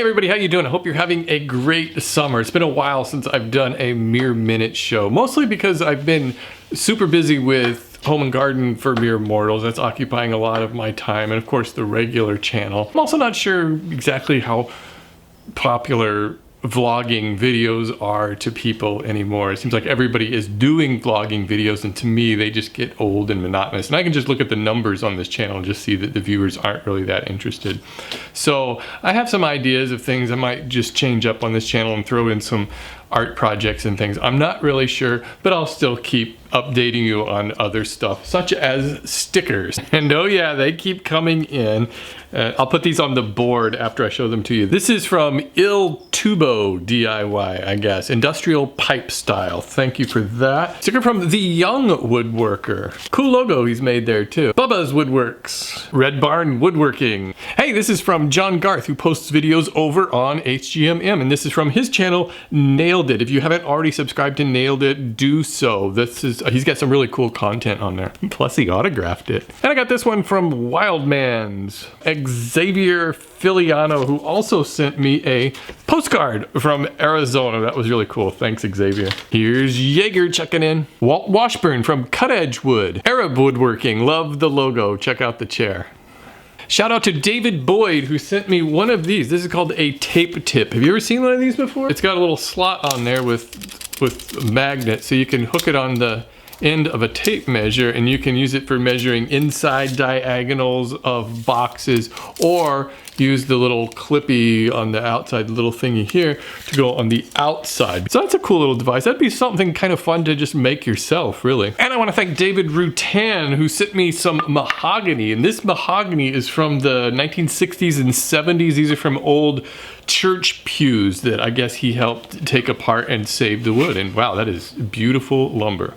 Hey everybody, how you doing? I hope you're having a great summer. It's been a while since I've done a Mere Minute show, mostly because I've been super busy with Home and Garden for Mere Mortals. That's occupying a lot of my time, and of course the regular channel. I'm also not sure exactly how popular vlogging videos are to people anymore. It seems like everybody is doing vlogging videos, and to me they just get old and monotonous, and I can just look at the numbers on this channel and just see that the viewers aren't really that interested. So I have some ideas of things I might just change up on this channel and throw in some art projects and things. I'm not really sure, but I'll still keep updating you on other stuff, such as stickers. And oh yeah, they keep coming in. I'll put these on the board after I show them to you. This is from Il Tubo DIY, I guess. Industrial pipe style. Thank you for that. Sticker from The Young Woodworker. Cool logo he's made there too. Bubba's Woodworks. Red Barn Woodworking. Hey, this is from John Garth, who posts videos over on HGMM, and this is from his channel, Nailed It. If you haven't already subscribed to Nailed It, do so. This is he's got some really cool content on there. Plus he autographed it. And I got this one from Wildman's Xavier Filiano, who also sent me a postcard from Arizona. That was really cool. Thanks, Xavier. Here's Jaeger checking in. Walt Washburn from Cut Edge Wood. Arab Woodworking. Love the logo. Check out the chair. Shout out to David Boyd, who sent me one of these. This is called a tape tip. Have you ever seen one of these before? It's got a little slot on there with a magnet, so you can hook it on the end of a tape measure, and you can use it for measuring inside diagonals of boxes, or use the little clippy on the outside, the little thingy here, to go on the outside. So that's a cool little device. That'd be something kind of fun to just make yourself, really. And I want to thank David Rutan, who sent me some mahogany, and this mahogany is from the 1960s and 70s. These are from old church pews that I guess he helped take apart and save the wood. And wow, that is beautiful lumber.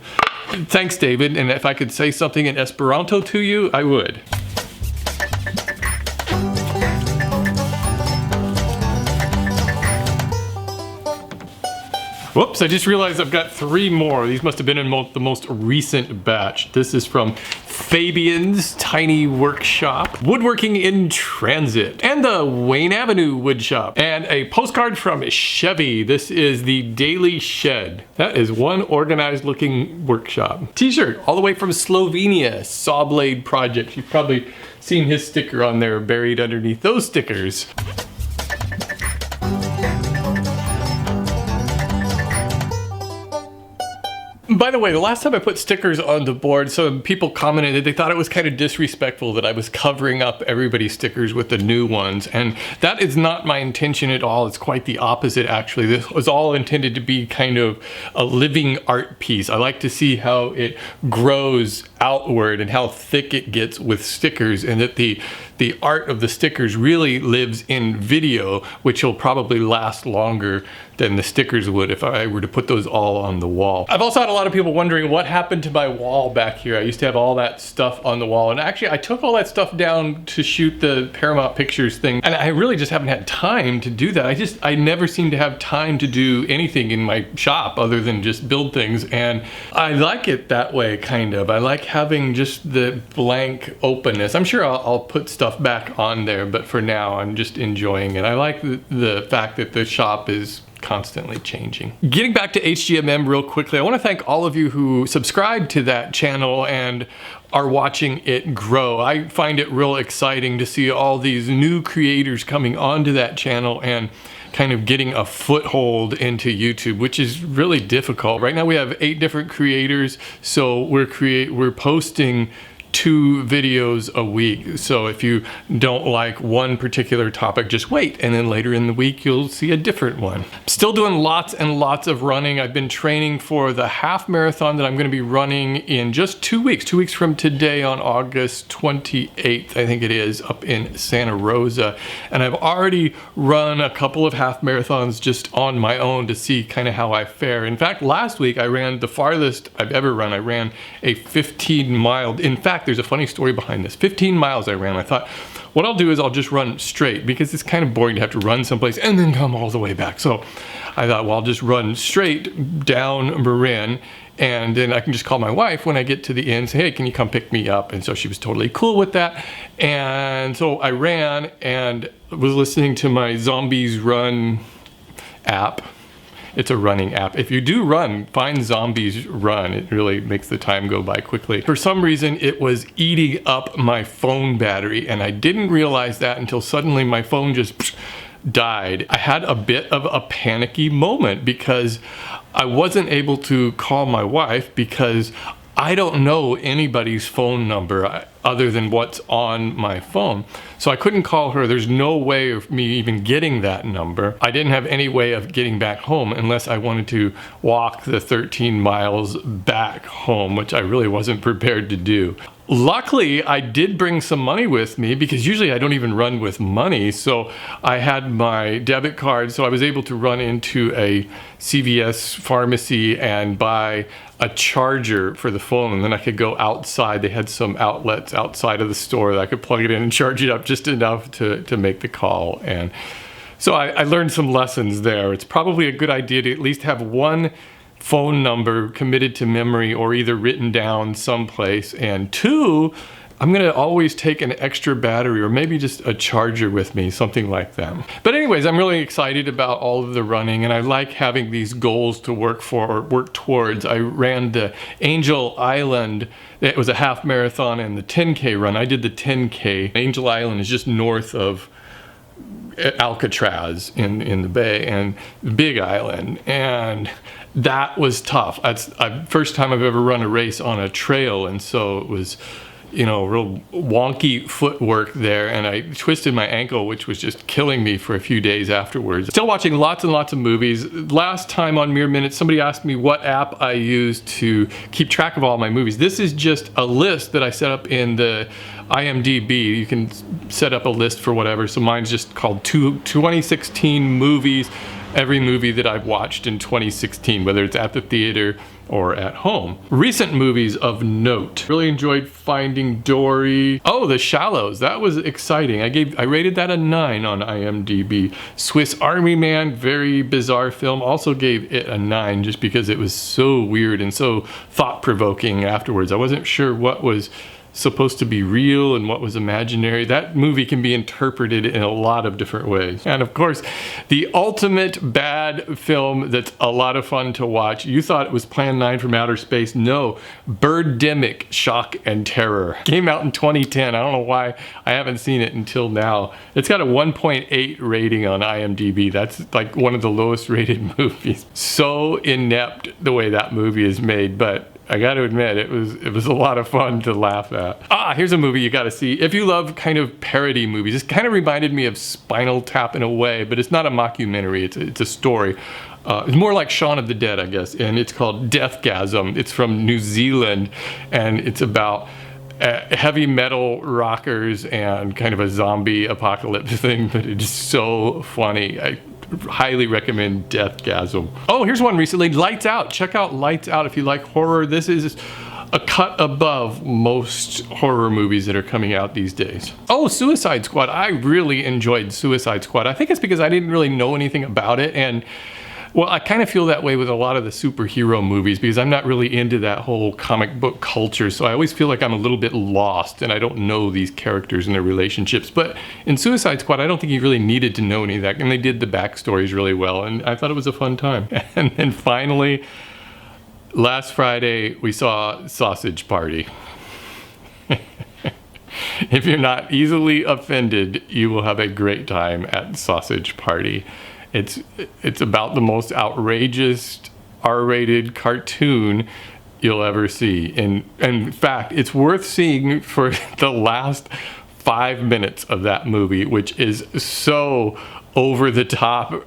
Thanks, David, and if I could say something in Esperanto to you, I would. Whoops, I just realized I've got 3 more. These must have been in the most recent batch. This is from Fabian's Tiny Workshop, Woodworking in Transit, and the Wayne Avenue Woodshop, and a postcard from Chevy. This is the Daily Shed. That is one organized looking workshop. T-shirt all the way from Slovenia, Saw Blade Project. You've probably seen his sticker on there buried underneath those stickers. By the way, the last time I put stickers on the board, some people commented that they thought it was kind of disrespectful that I was covering up everybody's stickers with the new ones, and that is not my intention at all. It's quite the opposite, actually. This was all intended to be kind of a living art piece. I like to see how it grows outward and how thick it gets with stickers, and that the art of the stickers really lives in video, which will probably last longer than the stickers would if I were to put those all on the wall. I've also had a lot of people wondering what happened to my wall back here. I used to have all that stuff on the wall, and actually I took all that stuff down to shoot the Paramount Pictures thing, and I really just haven't had time to do that. I never seem to have time to do anything in my shop other than just build things, and I like it that way, kind of. I like having just the blank openness. I'm sure I'll put stuff back on there, but for now I'm just enjoying it. I like the fact that the shop is constantly changing. Getting back to HGMM real quickly, I want to thank all of you who subscribe to that channel and are watching it grow. I find it real exciting to see all these new creators coming onto that channel and kind of getting a foothold into YouTube, which is really difficult. Right now we have 8 different creators, so we're posting 2 videos a week. So if you don't like one particular topic, just wait, and then later in the week you'll see a different one. I'm still doing lots and lots of running. I've been training for the half marathon that I'm going to be running in just 2 weeks. 2 weeks from today, on August 28th, I think it is, up in Santa Rosa. And I've already run a couple of half marathons just on my own to see kind of how I fare. In fact, last week I ran the farthest I've ever run. I ran a 15 mile. In fact, fact, there's a funny story behind this. 15 miles I ran. I thought, what I'll do is I'll just run straight, because it's kind of boring to have to run someplace and then come all the way back. So I thought, well, I'll just run straight down Marin, and then I can just call my wife when I get to the inn, say, hey, can you come pick me up? And so she was totally cool with that. And so I ran and was listening to my Zombies Run app. It's a running app. If you do run, find Zombies Run. It really makes the time go by quickly. For some reason, it was eating up my phone battery, and I didn't realize that until suddenly my phone just died. I had a bit of a panicky moment because I wasn't able to call my wife because I don't know anybody's phone number other than what's on my phone. So I couldn't call her. There's no way of me even getting that number. I didn't have any way of getting back home unless I wanted to walk the 13 miles back home, which I really wasn't prepared to do. Luckily, I did bring some money with me, because usually I don't even run with money. So I had my debit card, so I was able to run into a CVS pharmacy and buy a charger for the phone, and then I could go outside. They had some outlets outside of the store that I could plug it in and charge it up just enough to make the call. And so I learned some lessons there. It's probably a good idea to at least have one phone number committed to memory or either written down someplace, and two, I'm gonna always take an extra battery or maybe just a charger with me, something like that. But anyways, I'm really excited about all of the running, and I like having these goals to work for or work towards. I ran the Angel Island. It was a half marathon and the 10K run. I did the 10K. Angel Island is just north of Alcatraz in the bay, and Big Island, and that was tough. That's the first time I've ever run a race on a trail, and so it was, you know, real wonky footwork there, and I twisted my ankle, which was just killing me for a few days afterwards. Still watching lots and lots of movies. Last time on Mere Minutes, somebody asked me what app I use to keep track of all my movies. This is just a list that I set up in the IMDb. You can set up a list for whatever, so mine's just called 2016 movies. Every movie that I've watched in 2016, whether it's at the theater or at home. Recent movies of note. Really enjoyed Finding Dory. Oh, The Shallows. That was exciting. I rated that a 9 on IMDb. Swiss Army Man, very bizarre film. Also gave it a 9 just because it was so weird and so thought-provoking afterwards. I wasn't sure what was supposed to be real and what was imaginary. That movie can be interpreted in a lot of different ways. And of course, the ultimate bad film that's a lot of fun to watch. You thought it was Plan 9 from Outer Space. No, Birdemic, Shock and Terror. Came out in 2010. I don't know why I haven't seen it until now. It's got a 1.8 rating on IMDb. That's like one of the lowest rated movies. So inept the way that movie is made, but I got to admit, it was a lot of fun to laugh at. Here's a movie you got to see. If you love kind of parody movies, this kind of reminded me of Spinal Tap in a way, but it's not a mockumentary, it's a story. It's more like Shaun of the Dead, I guess, and it's called Deathgasm. It's from New Zealand, and it's about heavy metal rockers and kind of a zombie apocalypse thing, but it's so funny. I highly recommend Deathgasm. Oh, here's one recently, Lights Out. Check out Lights Out if you like horror. This is a cut above most horror movies that are coming out these days. Oh, Suicide Squad. I really enjoyed Suicide Squad. I think it's because I didn't really know anything about it, and well, I kind of feel that way with a lot of the superhero movies because I'm not really into that whole comic book culture, so I always feel like I'm a little bit lost and I don't know these characters and their relationships. But in Suicide Squad, I don't think you really needed to know any of that, and they did the backstories really well, and I thought it was a fun time. And then finally, last Friday, we saw Sausage Party. If you're not easily offended, you will have a great time at Sausage Party. It's about the most outrageous R-rated cartoon you'll ever see. And in fact, it's worth seeing for the last 5 minutes of that movie, which is so over the top.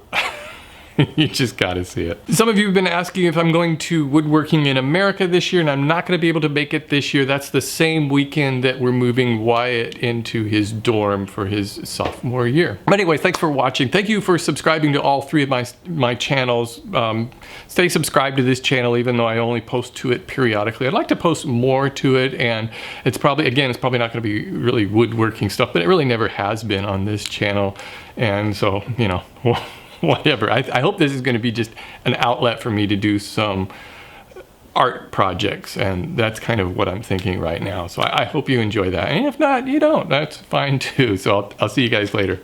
You just gotta see it. Some of you have been asking if I'm going to Woodworking in America this year, and I'm not gonna be able to make it this year. That's the same weekend that we're moving Wyatt into his dorm for his sophomore year. But anyway, thanks for watching. Thank you for subscribing to all three of my channels. Stay subscribed to this channel, even though I only post to it periodically. I'd like to post more to it, and it's probably not gonna be really woodworking stuff, but it really never has been on this channel. And so, you know, whatever. I hope this is going to be just an outlet for me to do some art projects, and that's kind of what I'm thinking right now. So I hope you enjoy that. And if not, you don't. That's fine too. So I'll see you guys later.